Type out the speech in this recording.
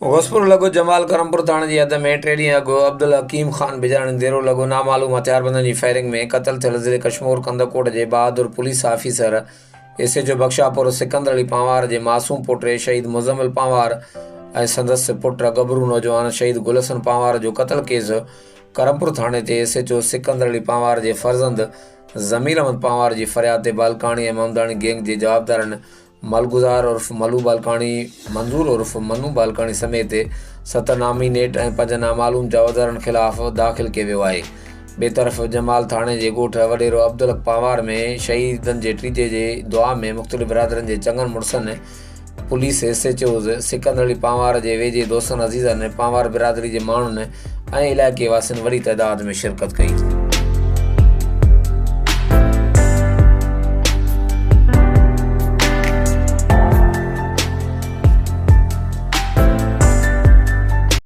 घोसपुर लगो जमाल करमपुर थाणे जी हद में 3 ॾींहं अॻु अब्दुल हकीम ख़ान बिजाणी देरो लगो नामालूम हथियारबंदनि जी फायरिंग में क़तल थियल ज़िले कश्मीर कंदकोट जे बहादुर police officer SHO Bakhshapur Sikandar Ali Panwar जे मासूम पुट शहीद मुज़म्मिल पांवार ऐं संदसि पुट गबरू नौजवान शहीद गुलशन पांवार जो क़तल केस करमपुर थाणे ते एसएचओ सिकंदर अली पांवार जे फर्ज़ंद ज़मीर अहमद पांवार जी फरियाद ते बालकानी ऐं ममदानी गैंग जे जवाबदारनि मलगुज़ार उर्फ़ मलू बालकानी, मंजूर उर्फ़ मनु बालकानी समेत 7 नामीनेट ऐं 5 नामालूम जवाबदारनि ख़िलाफ़ दाख़िल कयो वियो आहे। ॿिए तरफ़ जमाल थाणे जे ॻोठ वॾेरो अब्दुल पांवार में शहीदनि जे टीजे जे दुआ में मुख़्तलिफ़ बिरादरनि जे चङनि मुड़सनि पुलिस एसएचओज़ सिकंदर अली पांवार जे वेझे दोस्तनि अज़ीज़नि पांवार बिरादरी जे माण्हुनि ऐं इलाइक़े वासियुनि वॾी तइदाद में शिरकत कई।